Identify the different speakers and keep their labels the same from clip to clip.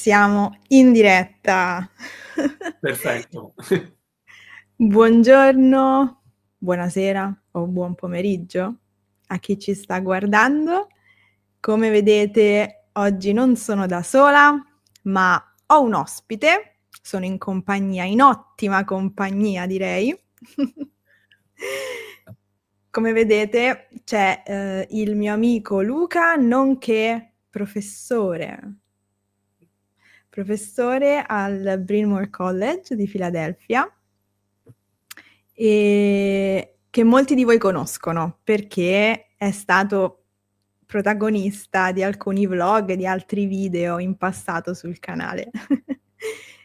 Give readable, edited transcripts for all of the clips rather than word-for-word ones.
Speaker 1: Siamo in diretta.
Speaker 2: Perfetto.
Speaker 1: Buongiorno, buonasera o buon pomeriggio a chi ci sta guardando. Come vedete, oggi non sono da sola, ma ho un ospite. Sono in ottima compagnia, direi. Come vedete, c'è il mio amico Luca, nonché professore al Bryn Mawr College di Filadelfia, e che molti di voi conoscono perché è stato protagonista di alcuni vlog e di altri video in passato sul canale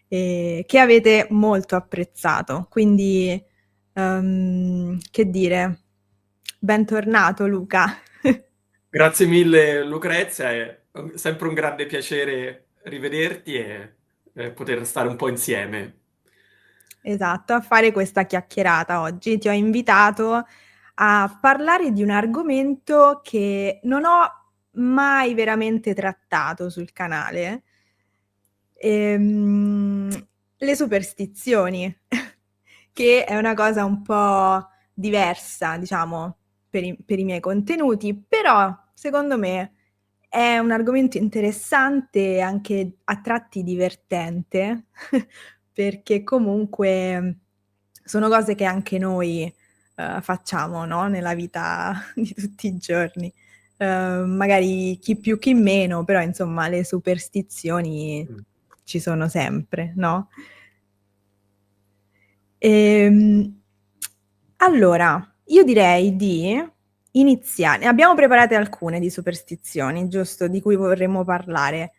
Speaker 1: e che avete molto apprezzato. Quindi, che dire, bentornato Luca.
Speaker 2: Grazie mille Lucrezia, è sempre un grande piacere rivederti e poter stare un po' insieme.
Speaker 1: Esatto, a fare questa chiacchierata oggi. Ti ho invitato a parlare di un argomento che non ho mai veramente trattato sul canale, ehm, le superstizioni, che è una cosa un po' diversa, diciamo, per i miei contenuti, però secondo me è un argomento interessante e anche a tratti divertente, perché comunque sono cose che anche noi facciamo, no? Nella vita di tutti i giorni. Magari chi più chi meno, però insomma le superstizioni
Speaker 2: Mm.
Speaker 1: ci sono sempre, no? Ehm, allora, io direi di iniziare. Ne abbiamo preparate alcune di superstizioni, giusto, di cui vorremmo parlare.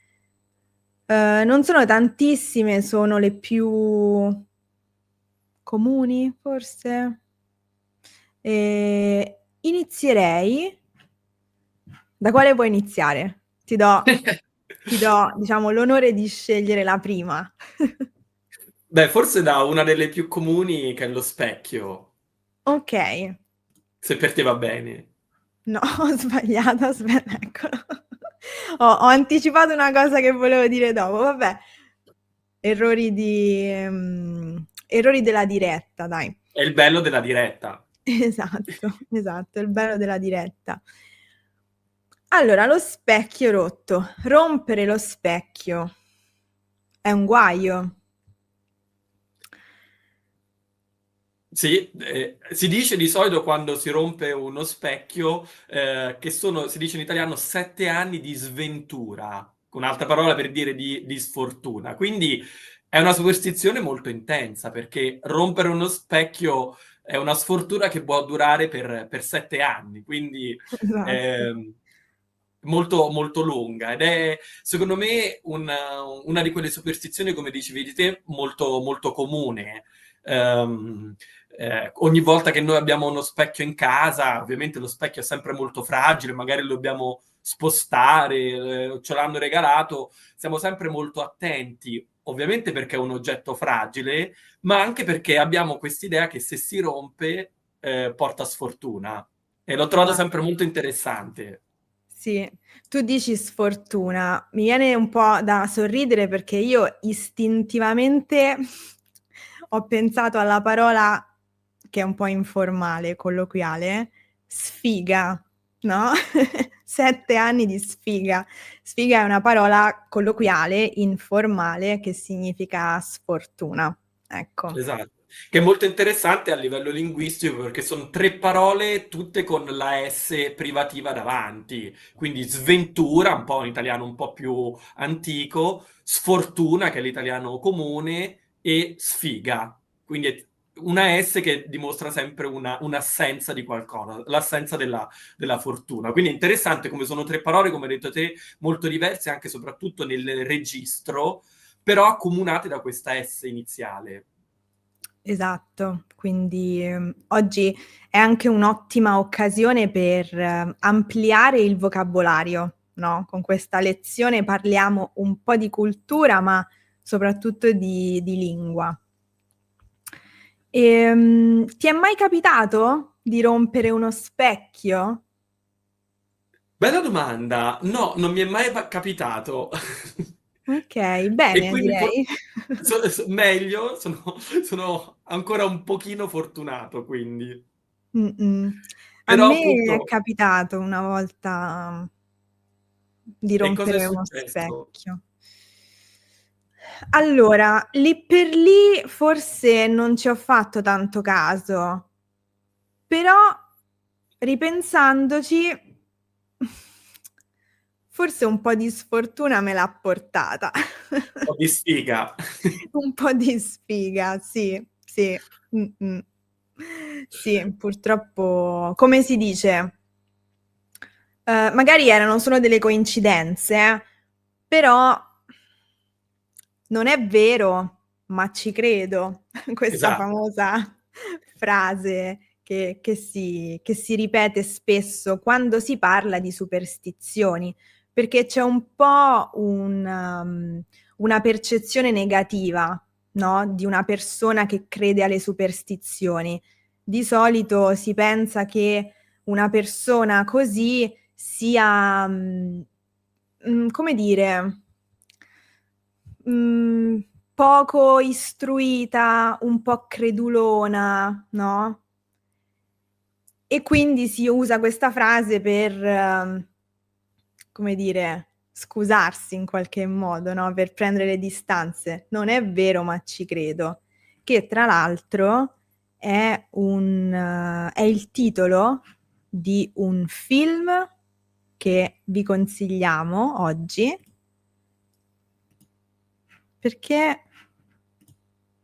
Speaker 1: Non sono tantissime, sono le più comuni, forse. Inizierei. Da quale vuoi iniziare? Ti do, diciamo, l'onore di scegliere la prima.
Speaker 2: Beh, forse da una delle più comuni che è lo specchio,
Speaker 1: Ok.
Speaker 2: se per te va bene.
Speaker 1: No, ho sbagliato, aspetta, eccolo. Ho anticipato una cosa che volevo dire dopo, vabbè. Errori della diretta, dai.
Speaker 2: È il bello della diretta.
Speaker 1: Esatto, esatto, il bello della diretta. Allora, lo specchio rotto. Rompere lo specchio è un guaio.
Speaker 2: Sì, si dice di solito quando si rompe uno specchio che sono, si dice in italiano, 7 anni di sventura, un'altra parola per dire di sfortuna. Quindi è una superstizione molto intensa perché rompere uno specchio è una sfortuna che può durare per 7 anni, quindi
Speaker 1: Esatto.
Speaker 2: ehm, molto, molto lunga ed è secondo me una di quelle superstizioni, come dicevi di te, molto, molto comune. Ehm, ogni volta che noi abbiamo uno specchio in casa, ovviamente lo specchio è sempre molto fragile, magari lo dobbiamo spostare, ce l'hanno regalato, siamo sempre molto attenti, ovviamente perché è un oggetto fragile, ma anche perché abbiamo quest'idea che se si rompe, porta sfortuna. E l'ho trovato
Speaker 1: Esatto.
Speaker 2: sempre molto interessante.
Speaker 1: Sì, tu dici sfortuna, mi viene un po' da sorridere perché io istintivamente ho pensato alla parola che è un po' informale, colloquiale, sfiga, no? 7 anni di sfiga. Sfiga è una parola colloquiale, informale, che significa sfortuna. Ecco.
Speaker 2: Esatto, che è molto interessante a livello linguistico perché sono tre parole tutte con la S privativa davanti, quindi sventura, un po' un italiano un po' più antico, sfortuna, che è l'italiano comune, e sfiga, quindi è una S che dimostra sempre un'assenza di qualcosa, l'assenza della fortuna. Quindi è interessante come sono tre parole, come hai detto te, molto diverse anche e soprattutto nel registro, però accomunate da questa S iniziale.
Speaker 1: Esatto, quindi oggi è anche un'ottima occasione per ampliare il vocabolario, no? Con questa lezione parliamo un po' di cultura, ma soprattutto di lingua. Ti è mai capitato di rompere uno specchio?
Speaker 2: Bella domanda. No, non mi è mai capitato.
Speaker 1: Ok,
Speaker 2: E
Speaker 1: bene,
Speaker 2: quindi
Speaker 1: direi.
Speaker 2: meglio, sono ancora un pochino fortunato, quindi.
Speaker 1: Mm-mm. A
Speaker 2: Però
Speaker 1: me è
Speaker 2: appunto,
Speaker 1: capitato una volta di
Speaker 2: e cosa è
Speaker 1: rompere uno
Speaker 2: successo?
Speaker 1: specchio. Allora, lì per lì forse non ci ho fatto tanto caso, però ripensandoci, forse un po' di sfortuna me l'ha portata.
Speaker 2: Un po' di sfiga.
Speaker 1: Un po' di sfiga, sì, sì. Mm-mm. Sì, purtroppo, come si dice, magari erano solo delle coincidenze, però non è vero, ma ci credo. Questa
Speaker 2: Esatto.
Speaker 1: famosa frase che si ripete spesso quando si parla di superstizioni, perché c'è un po' una percezione negativa, no? Di una persona che crede alle superstizioni. Di solito si pensa che una persona così sia, come dire, mm, poco istruita, un po' credulona, no? E quindi si usa questa frase per, come dire, scusarsi in qualche modo, no? Per prendere le distanze. Non è vero, ma ci credo. Che tra l'altro è il titolo di un film che vi consigliamo oggi perché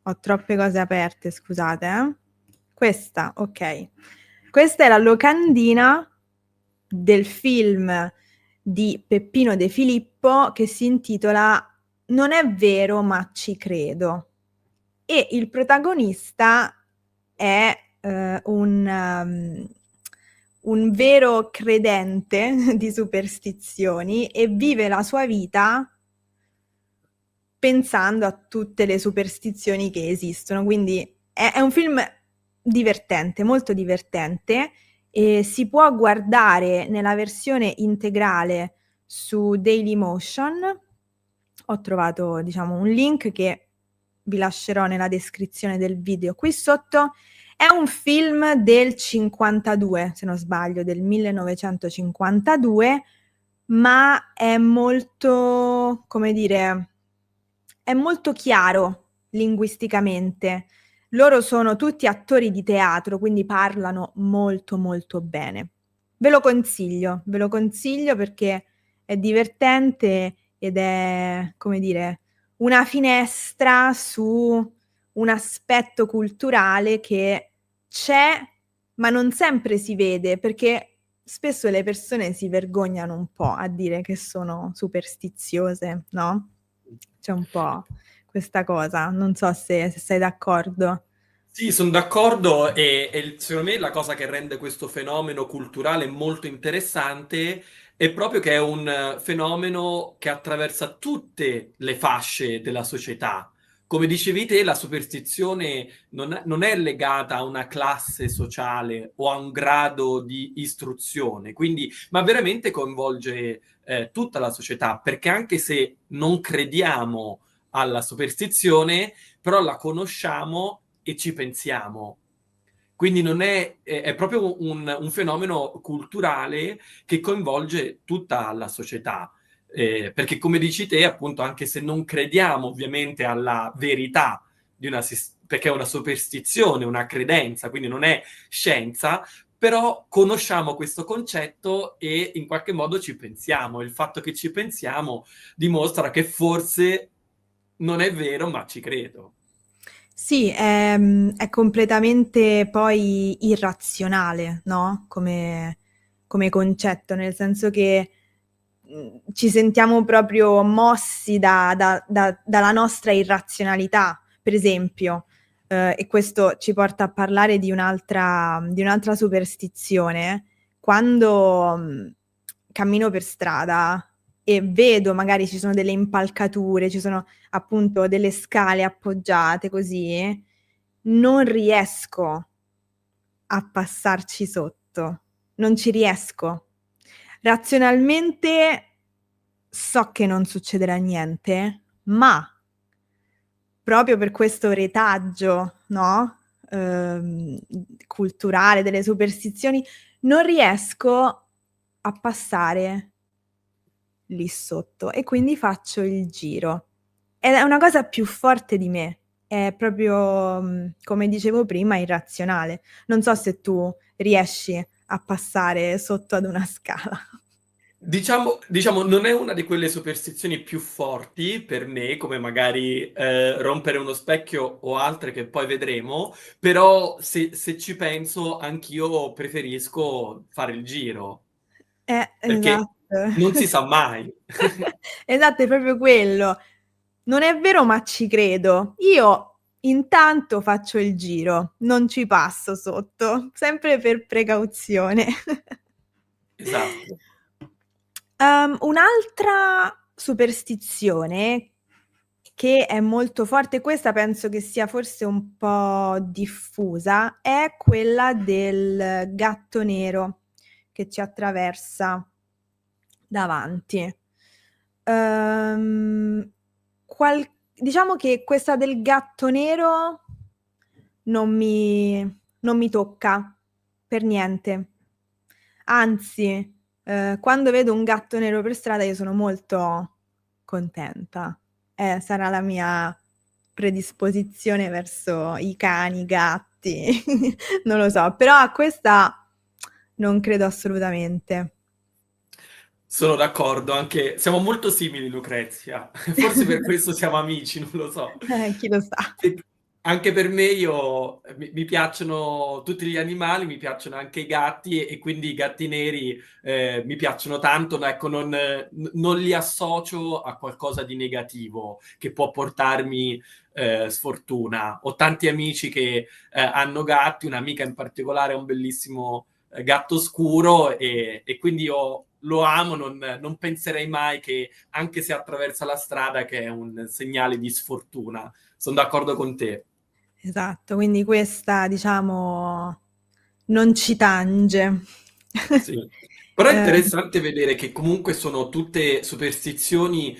Speaker 1: ho troppe cose aperte, scusate, eh. Questa, ok. Questa è la locandina del film di Peppino De Filippo che si intitola Non è vero, ma ci credo. E il protagonista è un vero credente di superstizioni e vive la sua vita pensando a tutte le superstizioni che esistono. Quindi è un film divertente, molto divertente, e si può guardare nella versione integrale su Dailymotion. Ho trovato, diciamo, un link che vi lascerò nella descrizione del video qui sotto. È un film del 52, se non sbaglio, del 1952, ma è molto, come dire, è molto chiaro linguisticamente. Loro sono tutti attori di teatro, quindi parlano molto molto bene. Ve lo consiglio perché è divertente ed è, come dire, una finestra su un aspetto culturale che c'è, ma non sempre si vede, perché spesso le persone si vergognano un po' a dire che sono superstiziose, no? C'è un po' questa cosa, non so se sei d'accordo.
Speaker 2: Sì, sono d'accordo e secondo me la cosa che rende questo fenomeno culturale molto interessante è proprio che è un fenomeno che attraversa tutte le fasce della società. Come dicevi te, la superstizione non è legata a una classe sociale o a un grado di istruzione, quindi, ma veramente coinvolge tutta la società, perché anche se non crediamo alla superstizione, però la conosciamo e ci pensiamo. Quindi non è proprio un fenomeno culturale che coinvolge tutta la società. Perché come dici te, appunto, anche se non crediamo ovviamente alla verità di perché è una superstizione, una credenza, quindi non è scienza, però conosciamo questo concetto e in qualche modo ci pensiamo. Il fatto che ci pensiamo dimostra che forse non è vero, ma ci credo.
Speaker 1: Sì, è completamente poi irrazionale, no? Come concetto, nel senso che ci sentiamo proprio mossi dalla nostra irrazionalità, per esempio. E questo ci porta a parlare di un'altra superstizione. Quando cammino per strada e vedo magari ci sono delle impalcature, ci sono appunto delle scale appoggiate così, non riesco a passarci sotto, non ci riesco. Razionalmente so che non succederà niente, ma proprio per questo retaggio, no? Culturale delle superstizioni, non riesco a passare lì sotto e quindi faccio il giro. Ed è una cosa più forte di me, è proprio, come dicevo prima, irrazionale. Non so se tu riesci a passare sotto ad una scala.
Speaker 2: Diciamo, non è una di quelle superstizioni più forti per me, come magari rompere uno specchio o altre che poi vedremo, però se ci penso, anch'io preferisco fare il giro, perché
Speaker 1: Esatto.
Speaker 2: non si sa mai.
Speaker 1: Esatto, è proprio quello. Non è vero, ma ci credo. Io intanto faccio il giro, non ci passo sotto, sempre per precauzione.
Speaker 2: Esatto.
Speaker 1: Un'altra superstizione che è molto forte, questa penso che sia forse un po' diffusa, è quella del gatto nero che ci attraversa davanti. Ehm, diciamo che questa del gatto nero non mi, non mi tocca per niente. Anzi, quando vedo un gatto nero per strada io sono molto contenta. Sarà la mia predisposizione verso i cani, i gatti, non lo so, però a questa non credo assolutamente.
Speaker 2: Sono d'accordo, anche siamo molto simili, Lucrezia. Forse per questo siamo amici, non lo so.
Speaker 1: Chi lo sa.
Speaker 2: E anche per me, mi piacciono tutti gli animali, mi piacciono anche i gatti e quindi i gatti neri mi piacciono tanto, no, ecco, non li associo a qualcosa di negativo che può portarmi sfortuna. Ho tanti amici che hanno gatti, un'amica in particolare ha un bellissimo gatto scuro e quindi io lo amo, non penserei mai che anche se attraversa la strada che è un segnale di sfortuna. Sono d'accordo con te.
Speaker 1: Esatto, quindi questa, diciamo, non ci tange.
Speaker 2: Sì. Però è
Speaker 1: Eh,
Speaker 2: interessante vedere che comunque sono tutte superstizioni,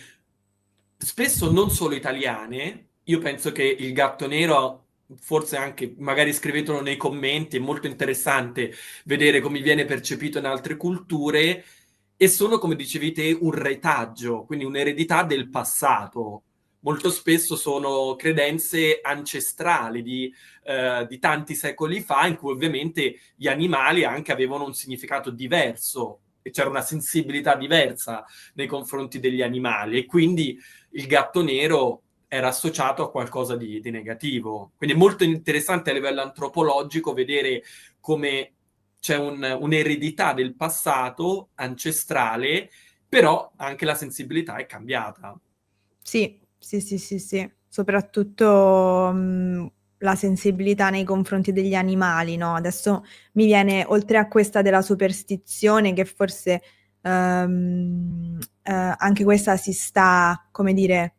Speaker 2: spesso non solo italiane. Io penso che il gatto nero, forse anche, magari scrivetelo nei commenti, è molto interessante vedere come viene percepito in altre culture e sono, come dicevi te, un retaggio, quindi un'eredità del passato. Molto spesso sono credenze ancestrali di tanti secoli fa, in cui ovviamente gli animali anche avevano un significato diverso e c'era una sensibilità diversa nei confronti degli animali e quindi il gatto nero era associato a qualcosa di negativo. Quindi è molto interessante a livello antropologico vedere come c'è un'eredità del passato ancestrale, però anche la sensibilità è cambiata.
Speaker 1: sì, sì, sì, sì, sì, soprattutto la sensibilità nei confronti degli animali, no? Adesso mi viene, oltre a questa della superstizione, che forse anche questa si sta, come dire,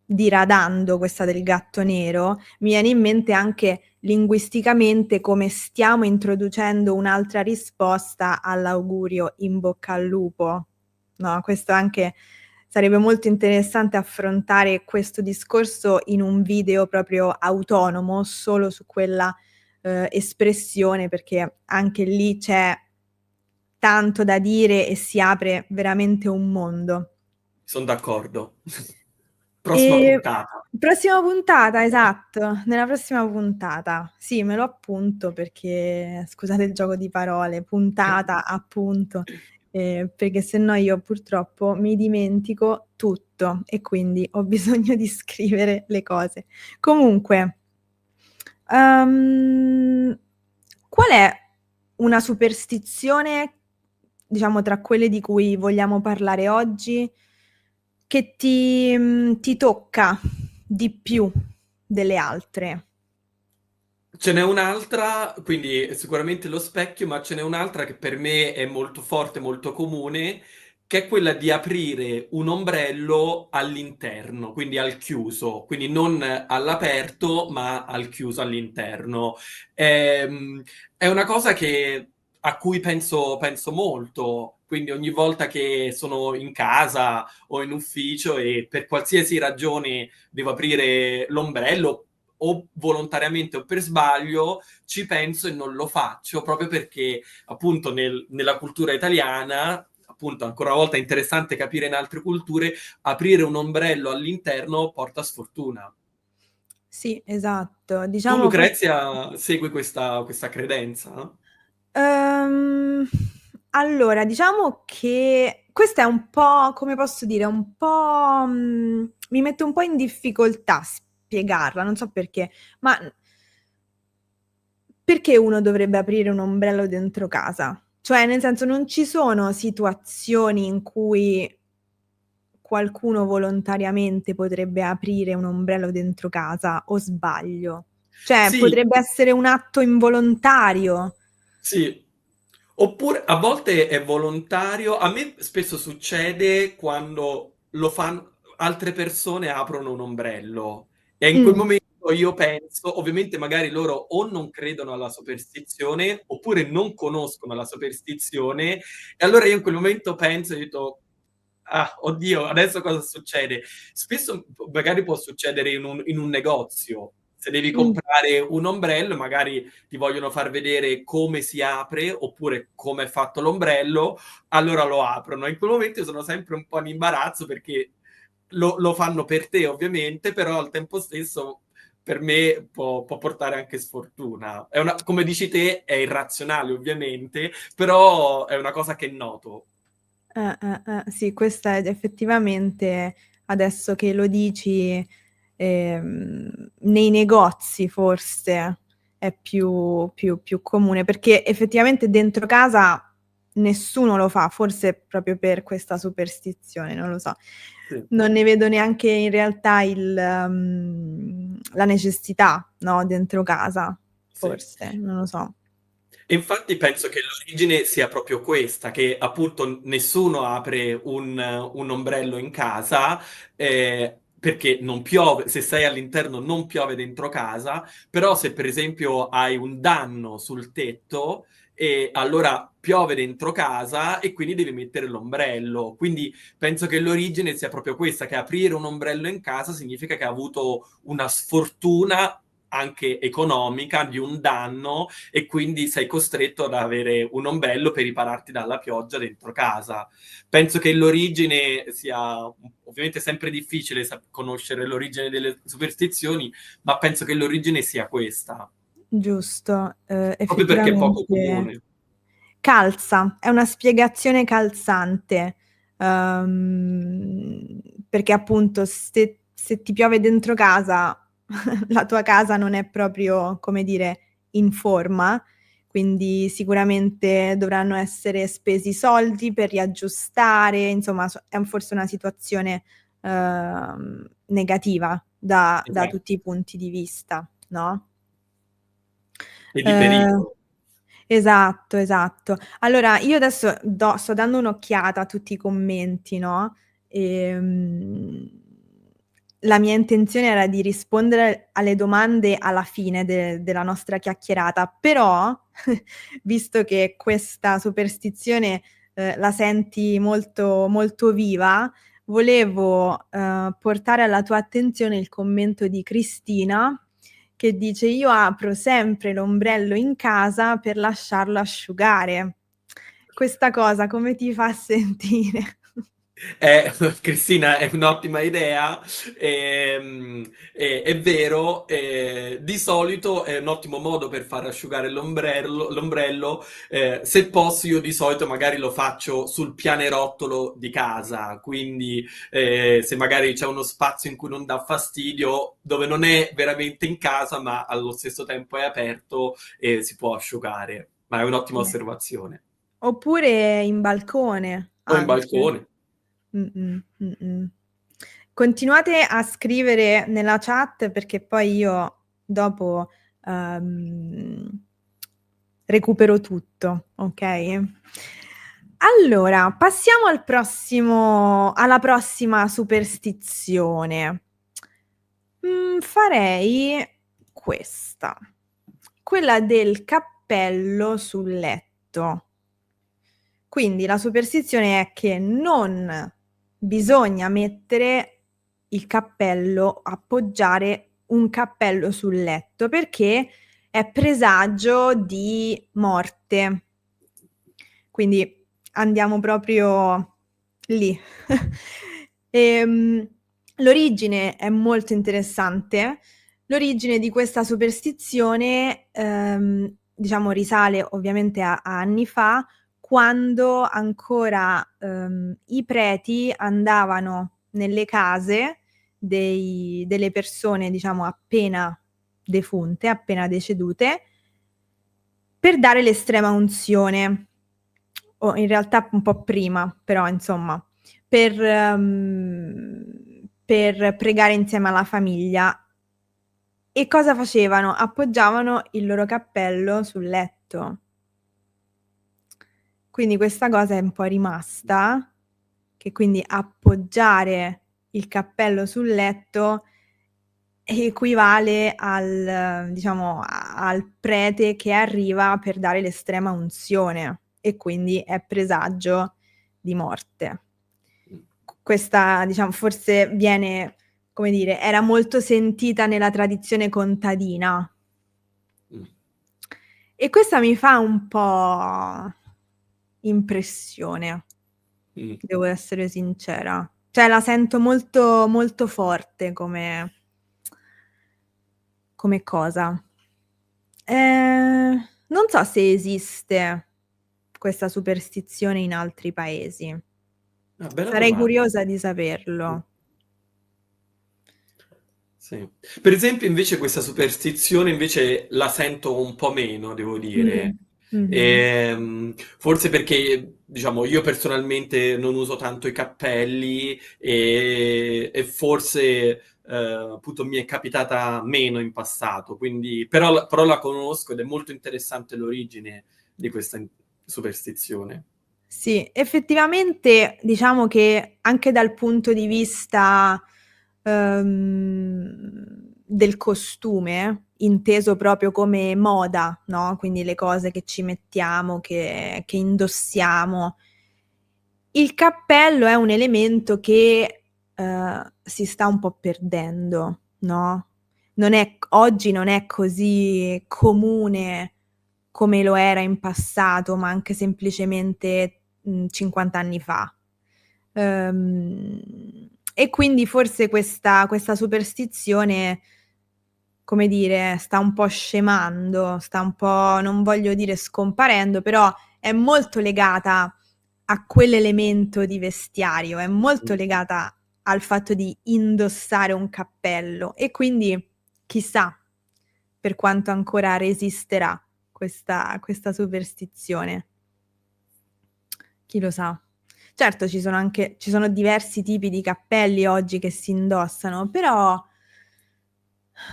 Speaker 1: diradando, questa del gatto nero, mi viene in mente anche linguisticamente come stiamo introducendo un'altra risposta all'augurio in bocca al lupo. No, questo anche sarebbe molto interessante affrontare questo discorso in un video proprio autonomo, solo su quella espressione, perché anche lì c'è tanto da dire e si apre veramente un mondo.
Speaker 2: Sono d'accordo. Prossima
Speaker 1: E
Speaker 2: puntata.
Speaker 1: prossima puntata, esatto, nella prossima puntata. Sì, me lo appunto perché, scusate il gioco di parole, puntata, appunto, perché se no io purtroppo mi dimentico tutto e quindi ho bisogno di scrivere le cose. Comunque, ehm, qual è una superstizione, diciamo, tra quelle di cui vogliamo parlare oggi, che ti tocca di più delle altre?
Speaker 2: Ce n'è un'altra, quindi sicuramente lo specchio, ma ce n'è un'altra che per me è molto forte, molto comune, che è quella di aprire un ombrello all'interno, quindi al chiuso, quindi non all'aperto, ma al chiuso all'interno. È una cosa a cui penso molto. quindi ogni volta che sono in casa o in ufficio e per qualsiasi ragione devo aprire l'ombrello, o volontariamente o per sbaglio, ci penso e non lo faccio, proprio perché appunto nella cultura italiana, appunto ancora una volta è interessante capire in altre culture, aprire un ombrello all'interno porta sfortuna.
Speaker 1: Sì, esatto.
Speaker 2: Tu,
Speaker 1: Diciamo
Speaker 2: Lucrezia, segui questa credenza?
Speaker 1: Ehm, allora, diciamo che questa è un po', come posso dire, un po', mi mette un po' in difficoltà spiegarla, non so perché, ma perché uno dovrebbe aprire un ombrello dentro casa? Cioè, nel senso, non ci sono situazioni in cui qualcuno volontariamente potrebbe aprire un ombrello dentro casa, o sbaglio? Cioè,
Speaker 2: Sì,
Speaker 1: potrebbe essere un atto involontario.
Speaker 2: sì. Oppure a volte è volontario. A me spesso succede quando lo fanno altre persone aprono un ombrello e in quel
Speaker 1: Mm,
Speaker 2: momento io penso, ovviamente magari loro o non credono alla superstizione oppure non conoscono la superstizione e allora io in quel momento penso e dico ah, oddio, adesso cosa succede? Spesso magari può succedere in un negozio. Se devi
Speaker 1: mm.
Speaker 2: comprare un ombrello, magari ti vogliono far vedere come si apre oppure come è fatto l'ombrello, allora lo aprono. In quel momento io sono sempre un po' in imbarazzo perché lo fanno per te, ovviamente, però al tempo stesso per me può portare anche sfortuna. Come dici te, è irrazionale, ovviamente, però è una cosa che noto.
Speaker 1: Sì, questa è effettivamente, adesso che lo dici, nei negozi forse è più comune, perché effettivamente dentro casa nessuno lo fa, forse proprio per questa superstizione, non lo so.
Speaker 2: Sì,
Speaker 1: Non ne vedo neanche in realtà la necessità, no, dentro casa,
Speaker 2: sì.
Speaker 1: forse, non lo so.
Speaker 2: E infatti penso che l'origine sia proprio questa, che appunto nessuno apre un ombrello in casa perché non piove, se sei all'interno non piove dentro casa, però se per esempio hai un danno sul tetto, allora piove dentro casa e quindi devi mettere l'ombrello. Quindi penso che l'origine sia proprio questa, che aprire un ombrello in casa significa che ha avuto una sfortuna anche economica di un danno e quindi sei costretto ad avere un ombrello per ripararti dalla pioggia dentro casa. Penso che l'origine sia ovviamente sempre difficile conoscere l'origine delle superstizioni, ma penso che l'origine sia questa,
Speaker 1: Giusto,
Speaker 2: proprio perché è poco
Speaker 1: effettivamente
Speaker 2: comune.
Speaker 1: calza, è una spiegazione calzante, uhm, perché appunto se ti piove dentro casa, la tua casa non è proprio, come dire, in forma, quindi sicuramente dovranno essere spesi soldi per riaggiustare, insomma è forse una situazione, negativa da
Speaker 2: Esatto.
Speaker 1: tutti i punti di vista, no?
Speaker 2: E di
Speaker 1: Ehm,
Speaker 2: pericolo.
Speaker 1: esatto, esatto. Allora io adesso sto dando un'occhiata a tutti i commenti, no, ehm, la mia intenzione era di rispondere alle domande alla fine della nostra chiacchierata, però visto che questa superstizione, la senti molto molto viva, volevo, portare alla tua attenzione il commento di Cristina che dice: "Io apro sempre l'ombrello in casa per lasciarlo asciugare". Questa cosa come ti fa sentire?
Speaker 2: Cristina, è un'ottima idea, è vero, di solito è un ottimo modo per far asciugare l'ombrello, se posso io di solito magari lo faccio sul pianerottolo di casa, quindi se magari c'è uno spazio in cui non dà fastidio, dove non è veramente in casa ma allo stesso tempo è aperto, si può asciugare, ma è un'ottima
Speaker 1: Eh.
Speaker 2: osservazione.
Speaker 1: Oppure in balcone
Speaker 2: O in
Speaker 1: anche.
Speaker 2: balcone.
Speaker 1: Mh-mh, mh-mh. Continuate a scrivere nella chat perché poi io dopo, uhm, recupero tutto, okay? Allora, passiamo alla prossima superstizione. Farei questa, quella del cappello sul letto. Quindi la superstizione è che non bisogna mettere il cappello, appoggiare un cappello sul letto perché è presagio di morte. Quindi andiamo proprio lì. Ehm, L'origine è molto interessante. L'origine di questa superstizione, diciamo, risale ovviamente a anni fa, quando ancora i preti andavano nelle case delle persone, diciamo, appena defunte, appena decedute, per dare l'estrema unzione, o in realtà un po' prima, però insomma, per pregare insieme alla famiglia. E cosa facevano? Appoggiavano il loro cappello sul letto. Quindi questa cosa è un po' rimasta, che quindi appoggiare il cappello sul letto equivale al, diciamo, al prete che arriva per dare l'estrema unzione e quindi è presagio di morte. Questa, diciamo, forse viene, come dire, era molto sentita nella tradizione contadina.
Speaker 2: Mm.
Speaker 1: E questa mi fa un po' impressione,
Speaker 2: Mm.
Speaker 1: devo essere sincera. Cioè la sento molto, molto forte come cosa. Non so se esiste questa superstizione in altri paesi.
Speaker 2: Ah, bella
Speaker 1: Sarei
Speaker 2: domanda.
Speaker 1: curiosa di
Speaker 2: Mm.
Speaker 1: saperlo.
Speaker 2: Sì. Per esempio, invece, questa superstizione invece la sento un po' meno, devo dire.
Speaker 1: Mhm.
Speaker 2: Forse perché, diciamo, io personalmente non uso tanto i cappelli e forse, appunto, mi è capitata meno in passato, quindi, però la conosco ed è molto interessante l'origine di questa superstizione.
Speaker 1: Sì, effettivamente diciamo che anche dal punto di vista del costume, inteso proprio come moda, no? Quindi le cose che ci mettiamo, che indossiamo, il cappello è un elemento che si sta un po' perdendo, no? Oggi non è così comune come lo era in passato, ma anche semplicemente 50 anni fa. E quindi forse questa superstizione, come dire, sta un po' scemando, sta un po', non voglio dire scomparendo, però è molto legata a quell'elemento di vestiario, è molto legata al fatto di indossare un cappello e quindi chissà per quanto ancora resisterà questa superstizione. Chi lo sa. Certo, ci sono diversi tipi di cappelli oggi che si indossano, però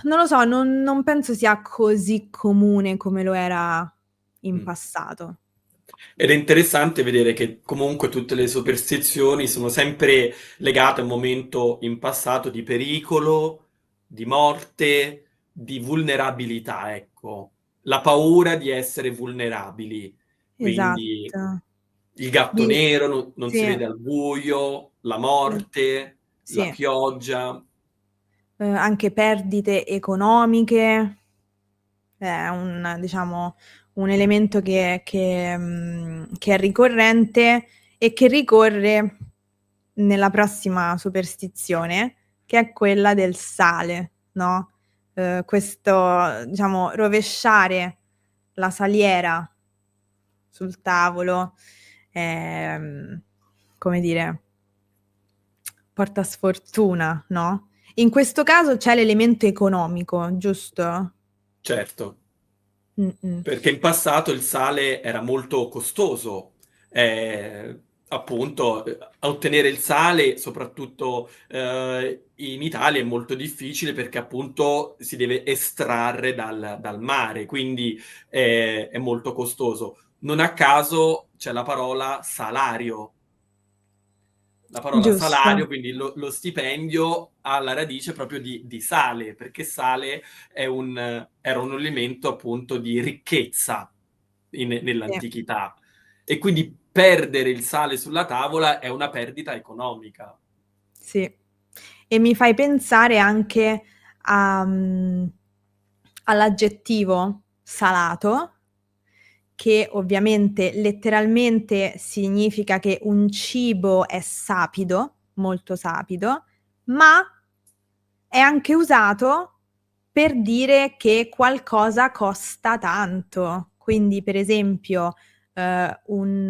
Speaker 1: non lo so, non penso sia così comune come lo era in
Speaker 2: Mm.
Speaker 1: passato.
Speaker 2: Ed è interessante vedere che comunque tutte le superstizioni sono sempre legate a un momento in passato di pericolo, di morte, di vulnerabilità, ecco. La paura di essere vulnerabili. Quindi
Speaker 1: Esatto.
Speaker 2: il gatto
Speaker 1: Di
Speaker 2: nero non si
Speaker 1: sì,
Speaker 2: vede al buio, la
Speaker 1: eh,
Speaker 2: morte, la
Speaker 1: sì,
Speaker 2: pioggia.
Speaker 1: anche perdite economiche, è diciamo, un elemento che è ricorrente e che ricorre nella prossima superstizione, che è quella del sale, no? Questo, diciamo, rovesciare la saliera sul tavolo, ehm, come dire, porta sfortuna, no? In questo caso c'è l'elemento economico, giusto?
Speaker 2: Certo.
Speaker 1: Mm-mm.
Speaker 2: Perché in passato il sale era molto costoso. Appunto, a ottenere il sale, soprattutto in Italia, è molto difficile perché appunto si deve estrarre dal mare, quindi è molto costoso. Non a caso c'è la parola salario. La parola
Speaker 1: Giusto.
Speaker 2: salario, quindi lo stipendio, ha la radice proprio di sale, perché sale era un elemento appunto di ricchezza
Speaker 1: Sì.
Speaker 2: nell'antichità. E quindi perdere il sale sulla tavola è una perdita economica.
Speaker 1: Sì. E mi fai pensare anche all'aggettivo salato, che ovviamente letteralmente significa che un cibo è sapido, molto sapido, ma è anche usato per dire che qualcosa costa tanto. Quindi, per esempio, un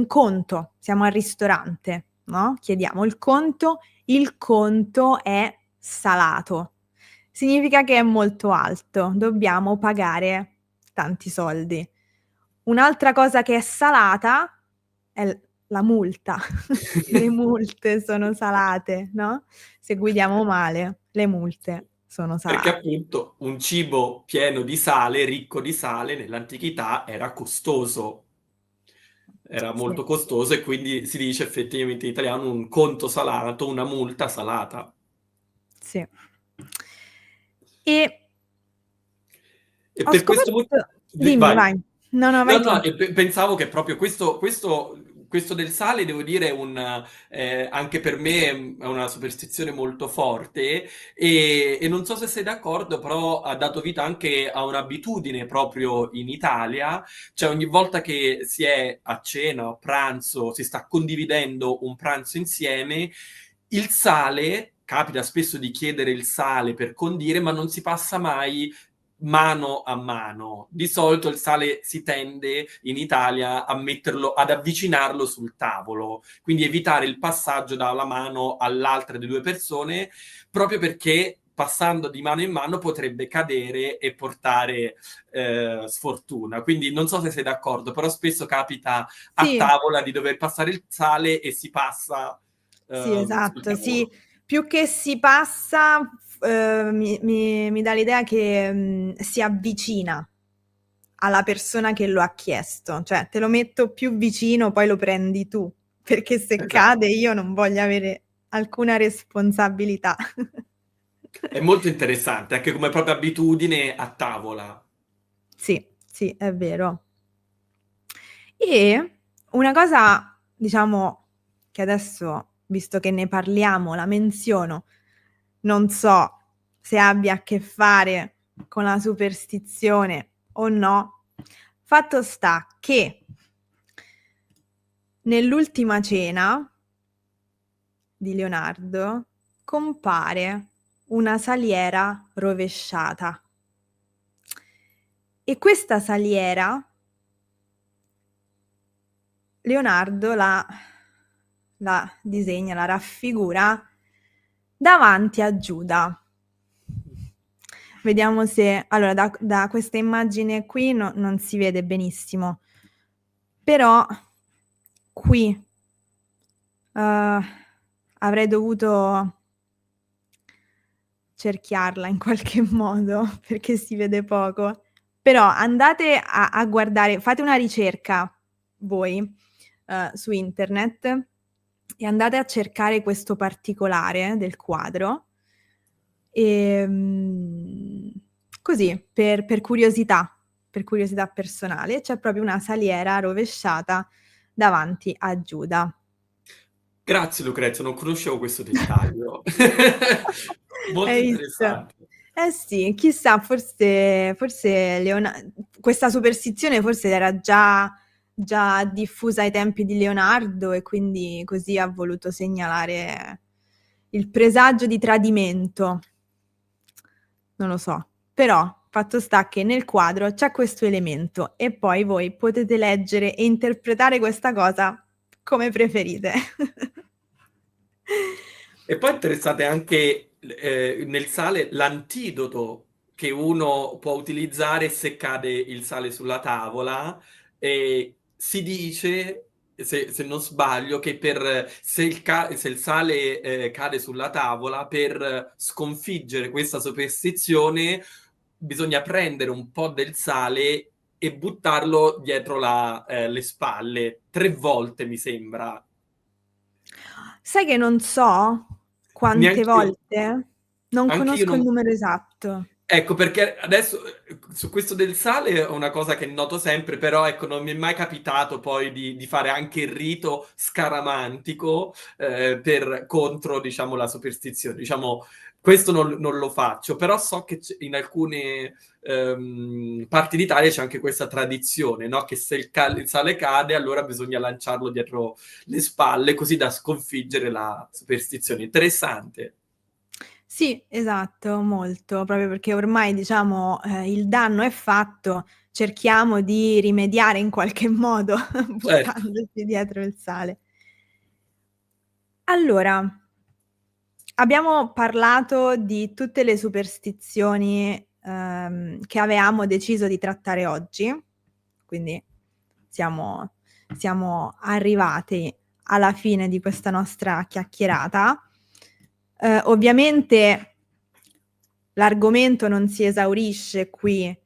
Speaker 1: conto, siamo al ristorante, no? Chiediamo il conto è salato. Significa che è molto alto, dobbiamo pagare tanti soldi. Un'altra cosa che è salata è la multa. Le multe sono salate, no? Se guidiamo male, le multe sono
Speaker 2: Perché
Speaker 1: salate.
Speaker 2: appunto un cibo pieno di sale, ricco di sale, nell'antichità era costoso. Era
Speaker 1: Sì,
Speaker 2: molto costoso e quindi si dice effettivamente in italiano un conto salato, una multa salata.
Speaker 1: sì. E
Speaker 2: E
Speaker 1: ho
Speaker 2: per questo
Speaker 1: scoperto. Dimmi,
Speaker 2: vai.
Speaker 1: vai. No, no,
Speaker 2: No,
Speaker 1: vai tu.
Speaker 2: no, pensavo che proprio questo del sale, devo dire, anche per me è una superstizione molto forte e non so se sei d'accordo, però ha dato vita anche a un'abitudine proprio in Italia, cioè ogni volta che si è a cena o a pranzo, si sta condividendo un pranzo insieme, il sale, capita spesso di chiedere il sale per condire, ma non si passa mai mano a mano. Di solito il sale si tende in Italia a metterlo, ad avvicinarlo sul tavolo, quindi evitare il passaggio dalla mano all'altra delle due persone, proprio perché passando di mano in mano potrebbe cadere e portare sfortuna. Quindi non so se sei d'accordo, però spesso capita a
Speaker 1: Sì,
Speaker 2: tavola di dover passare il sale e si passa
Speaker 1: sì,
Speaker 2: sul
Speaker 1: esatto, sì.
Speaker 2: tavolo.
Speaker 1: Più che si passa, mi dà l'idea che si avvicina alla persona che lo ha chiesto, cioè te lo metto più vicino, poi lo prendi tu, perché se
Speaker 2: Esatto.
Speaker 1: cade io non voglio avere alcuna responsabilità.
Speaker 2: È molto interessante, anche come propria abitudine a tavola.
Speaker 1: Sì, sì, è vero. E una cosa, diciamo, che adesso, visto che ne parliamo, la menziono, non so se abbia a che fare con la superstizione o no. Fatto sta che nell'Ultima Cena di Leonardo compare una saliera rovesciata. E questa saliera Leonardo la disegna, la raffigura davanti a Giuda. Vediamo se. Allora, da questa immagine qui non si vede benissimo, però qui avrei dovuto cerchiarla in qualche modo perché si vede poco. Però andate a guardare, fate una ricerca voi su internet e andate a cercare questo particolare del quadro. E, così, per curiosità personale, c'è proprio una saliera rovesciata davanti a Giuda.
Speaker 2: Grazie Lucrezia, non conoscevo questo dettaglio. Molto
Speaker 1: Hai visto?
Speaker 2: interessante.
Speaker 1: Eh sì, chissà, forse questa superstizione forse era già diffusa ai tempi di Leonardo e quindi così ha voluto segnalare il presagio di tradimento. Non lo so, però fatto sta che nel quadro c'è questo elemento e poi voi potete leggere e interpretare questa cosa come preferite.
Speaker 2: E poi interessante anche nel sale l'antidoto che uno può utilizzare se cade il sale sulla tavola. E si dice, se non sbaglio, che se il sale cade sulla tavola, per sconfiggere questa superstizione, bisogna prendere un po' del sale e buttarlo dietro le spalle, 3 volte, mi sembra.
Speaker 1: Sai che non so quante
Speaker 2: Neanch'io.
Speaker 1: volte? Non
Speaker 2: Anche io
Speaker 1: conosco il
Speaker 2: non,
Speaker 1: numero esatto.
Speaker 2: Ecco, perché adesso su questo del sale è una cosa che noto sempre, però ecco, non mi è mai capitato poi di fare anche il rito scaramantico contro, diciamo, la superstizione. Diciamo, questo non lo faccio, però so che in alcune parti d'Italia c'è anche questa tradizione, no? Che se il sale cade, allora bisogna lanciarlo dietro le spalle, così da sconfiggere la superstizione. Interessante.
Speaker 1: Sì, esatto, molto, proprio perché ormai diciamo, il danno è fatto, cerchiamo di rimediare in qualche modo
Speaker 2: Certo.
Speaker 1: buttandoci dietro il sale. Allora, abbiamo parlato di tutte le superstizioni, che avevamo deciso di trattare oggi, quindi siamo siamo arrivati alla fine di questa nostra chiacchierata. Ovviamente l'argomento non si esaurisce qui.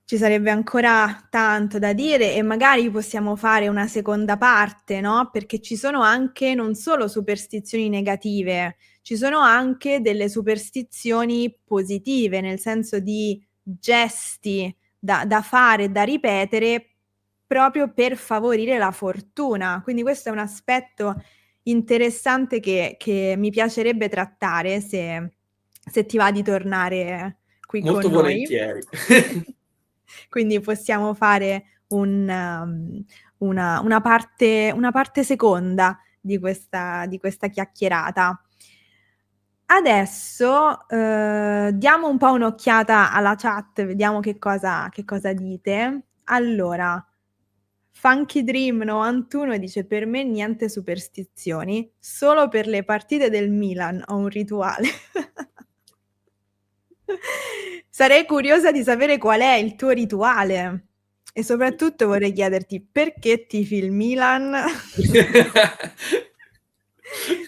Speaker 1: Ci sarebbe ancora tanto da dire e magari possiamo fare una seconda parte, no, perché ci sono anche non solo superstizioni negative, ci sono anche delle superstizioni positive, nel senso di gesti da fare, da ripetere proprio per favorire la fortuna. Quindi questo è un aspetto interessante che mi piacerebbe trattare se ti va di tornare qui
Speaker 2: Molto
Speaker 1: con noi.
Speaker 2: volentieri.
Speaker 1: Quindi possiamo fare una parte seconda di questa chiacchierata. Adesso, diamo un po' un'occhiata alla chat, vediamo che cosa dite. Allora, Funky Dream 91 dice: "Per me niente superstizioni, solo per le partite del Milan ho un rituale." Sarei curiosa di sapere qual è il tuo rituale e soprattutto vorrei chiederti perché tifi il Milan?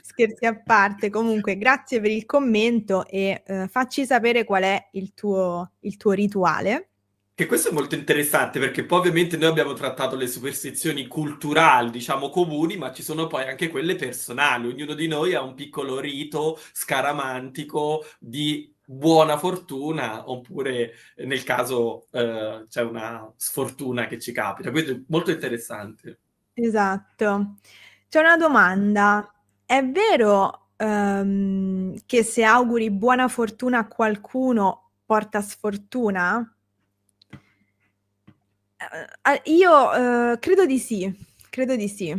Speaker 1: Scherzi a parte, comunque grazie per il commento e, facci sapere qual è il tuo rituale.
Speaker 2: Che questo è molto interessante perché poi ovviamente noi abbiamo trattato le superstizioni culturali, diciamo comuni, ma ci sono poi anche quelle personali. Ognuno di noi ha un piccolo rito scaramantico di buona fortuna, oppure nel caso c'è una sfortuna che ci capita. Questo è molto interessante.
Speaker 1: Esatto. C'è una domanda: è vero, che se auguri buona fortuna a qualcuno porta sfortuna? Io, credo di sì, credo di sì.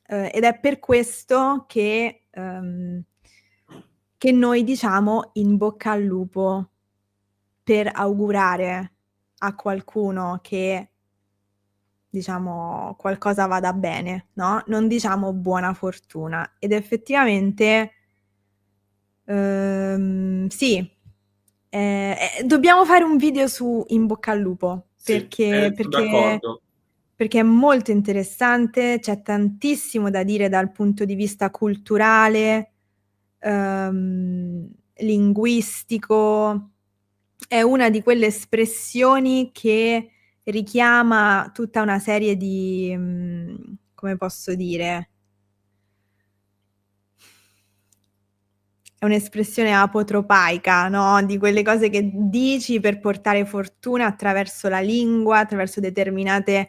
Speaker 1: Ed è per questo che noi diciamo in bocca al lupo per augurare a qualcuno che, diciamo, qualcosa vada bene, no, non diciamo buona fortuna. Ed effettivamente, sì, dobbiamo fare un video su in bocca al lupo
Speaker 2: Sì, sono d'accordo.
Speaker 1: perché è molto interessante, c'è tantissimo da dire dal punto di vista culturale, linguistico. È una di quelle espressioni che richiama tutta una serie di, come posso dire, è un'espressione apotropaica, no, di quelle cose che dici per portare fortuna attraverso la lingua, attraverso determinate,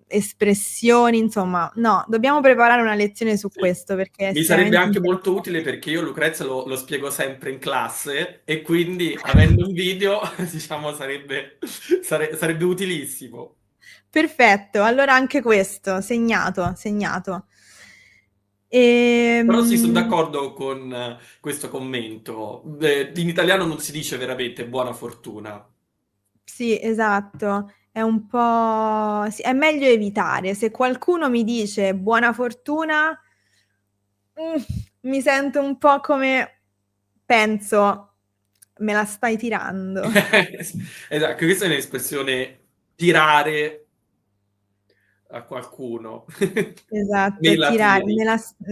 Speaker 1: espressioni, insomma. No, dobbiamo preparare una lezione su
Speaker 2: Sì.
Speaker 1: questo perché è
Speaker 2: Mi sarebbe
Speaker 1: estremamente
Speaker 2: anche molto
Speaker 1: interessante.
Speaker 2: utile perché io Lucrezia lo spiego sempre in classe e quindi avendo un video, diciamo, sarebbe utilissimo.
Speaker 1: Perfetto, allora anche questo, segnato, segnato.
Speaker 2: Però sì, sono
Speaker 1: Ehm
Speaker 2: d'accordo con questo commento. In italiano non si dice veramente buona fortuna.
Speaker 1: Sì, esatto. È un po' sì, è meglio evitare. Se qualcuno mi dice buona fortuna, mhmm, mi sento un po' come penso: "Me la stai tirando."
Speaker 2: Esatto, questa è un'espressione tirare a qualcuno. Me
Speaker 1: Esatto,
Speaker 2: la
Speaker 1: tirare,
Speaker 2: tiri.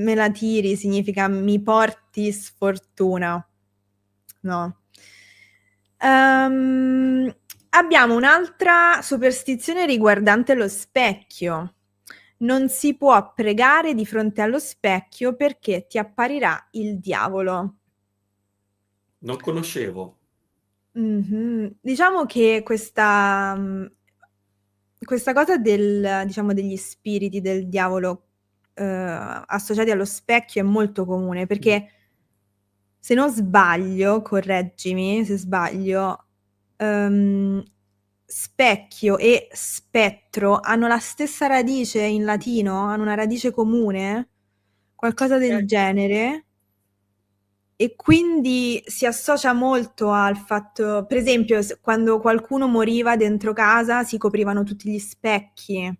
Speaker 1: me la tiri significa mi porti sfortuna, no. Ehm, Abbiamo un'altra superstizione riguardante lo specchio. Non si può pregare di fronte allo specchio perché ti apparirà il diavolo.
Speaker 2: Non conoscevo.
Speaker 1: Diciamo che questa cosa diciamo, degli spiriti del diavolo associati allo specchio è molto comune
Speaker 2: Mm.
Speaker 1: perché se non sbaglio, correggimi se sbaglio, ehm, specchio e spettro hanno la stessa radice in latino, hanno una radice comune, qualcosa del genere. E quindi si associa molto al fatto, per esempio, quando qualcuno moriva dentro casa si coprivano tutti gli specchi,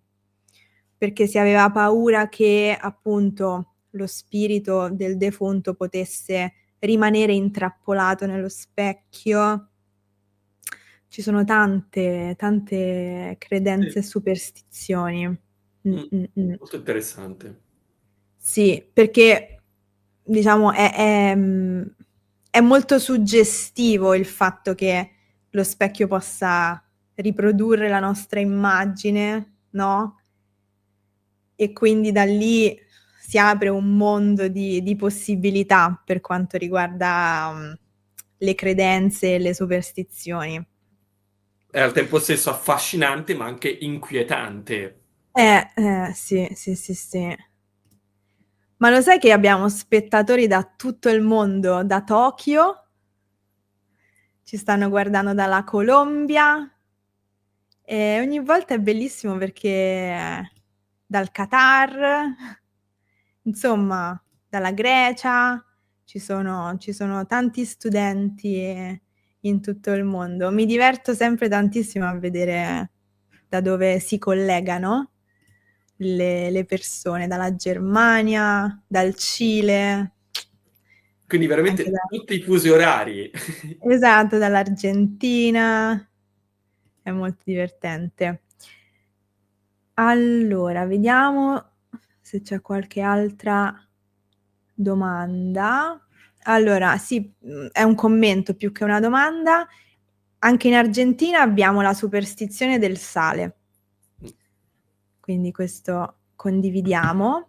Speaker 1: perché si aveva paura che appunto lo spirito del defunto potesse rimanere intrappolato nello specchio. Ci sono tante, tante credenze
Speaker 2: Sì.
Speaker 1: e superstizioni.
Speaker 2: Mm.
Speaker 1: Mm.
Speaker 2: Molto interessante.
Speaker 1: Sì, perché diciamo è molto suggestivo il fatto che lo specchio possa riprodurre la nostra immagine, no? E quindi da lì si apre un mondo di possibilità per quanto riguarda le credenze e le superstizioni.
Speaker 2: È al tempo stesso affascinante, ma anche inquietante.
Speaker 1: Sì, sì, sì, sì. Ma lo sai che abbiamo spettatori da tutto il mondo, da Tokyo, ci stanno guardando dalla Colombia e ogni volta è bellissimo perché dal Qatar, insomma, dalla Grecia, ci sono tanti studenti in tutto il mondo. Mi diverto sempre tantissimo a vedere da dove si collegano le persone, dalla Germania, dal Cile,
Speaker 2: Quindi
Speaker 1: anche
Speaker 2: veramente
Speaker 1: da...
Speaker 2: tutti i fusi orari.
Speaker 1: Esatto, dall'Argentina. È molto divertente. Allora, vediamo se c'è qualche altra domanda. Allora, sì, è un commento più che una domanda. Anche in Argentina abbiamo la superstizione del sale, quindi questo condividiamo.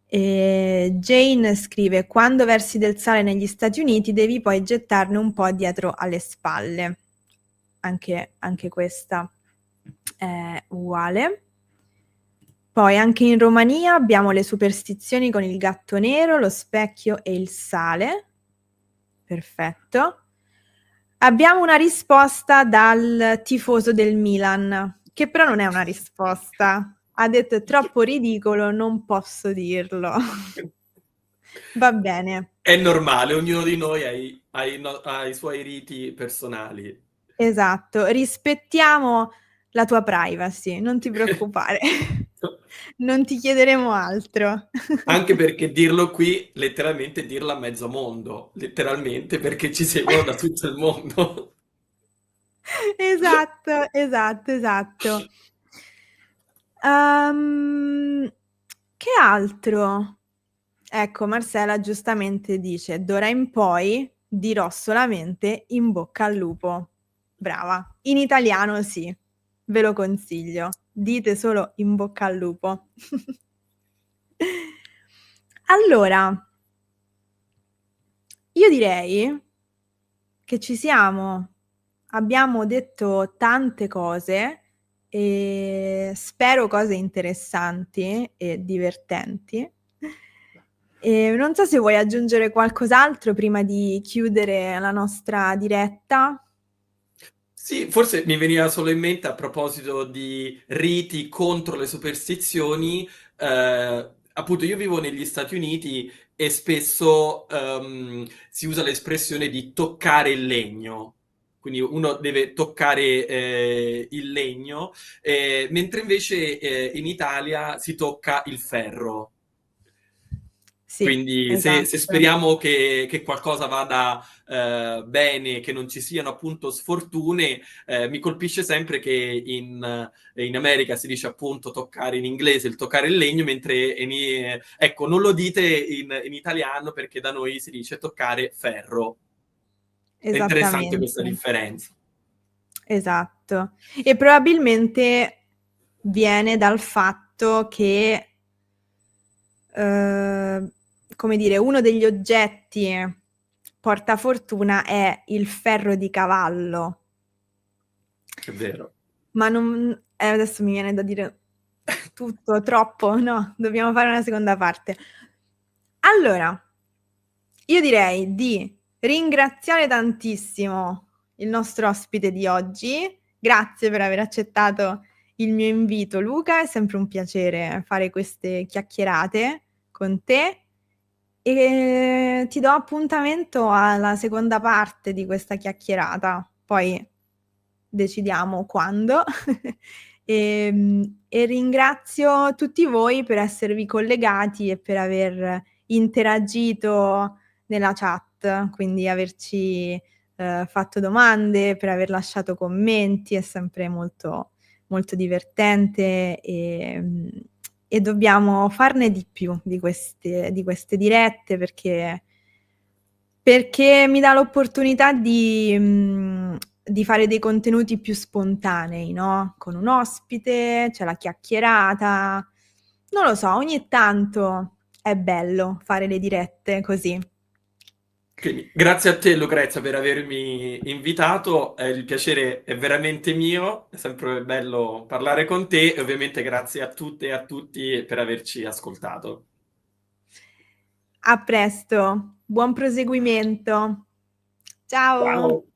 Speaker 1: E Jane scrive: quando versi del sale negli Stati Uniti devi poi gettarne un po' dietro alle spalle. Anche questa è uguale. Poi anche in Romania abbiamo le superstizioni con il gatto nero, lo specchio e il sale. Perfetto. Abbiamo una risposta dal tifoso del Milan, che però non è una risposta. Ha detto è troppo ridicolo, non posso dirlo. Va bene.
Speaker 2: È normale, ognuno di noi ha i suoi riti personali.
Speaker 1: Esatto, rispettiamo la tua privacy, non ti preoccupare. Non ti chiederemo altro.
Speaker 2: Anche perché dirlo qui, letteralmente, è dirlo a mezzo mondo, letteralmente, perché ci seguono da tutto il mondo.
Speaker 1: Esatto, esatto, esatto. Ehm, che altro? Ecco, Marcella giustamente dice, d'ora in poi dirò solamente in bocca al lupo. Brava. In italiano sì, ve lo consiglio. Dite solo in bocca al lupo. Allora, io direi che ci siamo. Abbiamo detto tante cose e spero cose interessanti e divertenti. E non so se vuoi aggiungere qualcos'altro prima di chiudere la nostra diretta.
Speaker 2: Sì, forse mi veniva solo in mente a proposito di riti contro le superstizioni, appunto io vivo negli Stati Uniti e spesso si usa l'espressione di toccare il legno. Quindi uno deve toccare il legno, mentre invece in Italia si tocca il ferro.
Speaker 1: Sì,
Speaker 2: Quindi se
Speaker 1: esatto.
Speaker 2: speriamo che qualcosa vada bene, che non ci siano appunto sfortune, mi colpisce sempre che in America si dice appunto toccare in inglese il toccare il legno, mentre ecco, non lo dite in italiano perché da noi si dice toccare ferro. È interessante questa
Speaker 1: Esattamente.
Speaker 2: differenza.
Speaker 1: Esatto. E probabilmente viene dal fatto che, come dire, uno degli oggetti porta fortuna è il ferro di cavallo.
Speaker 2: È vero.
Speaker 1: Ma non... adesso mi viene da dire tutto, troppo, no, dobbiamo fare una seconda parte. Allora, io direi di ringraziare tantissimo il nostro ospite di oggi. Grazie per aver accettato il mio invito, Luca. È sempre un piacere fare queste chiacchierate con te. E ti do appuntamento alla seconda parte di questa chiacchierata. Poi decidiamo quando. E ringrazio tutti voi per esservi collegati e per aver interagito nella chat, quindi averci fatto domande, per aver lasciato commenti, è sempre molto, molto divertente e dobbiamo farne di più di queste dirette perché mi dà l'opportunità di fare dei contenuti più spontanei, no? Con un ospite, c'è la chiacchierata. Non lo so, ogni tanto è bello fare le dirette così.
Speaker 2: Quindi, grazie a te Lucrezia per avermi invitato, il piacere è veramente mio, è sempre bello parlare con te e ovviamente grazie a tutte e a tutti per averci ascoltato.
Speaker 1: A presto, buon proseguimento. Ciao!
Speaker 2: Ciao!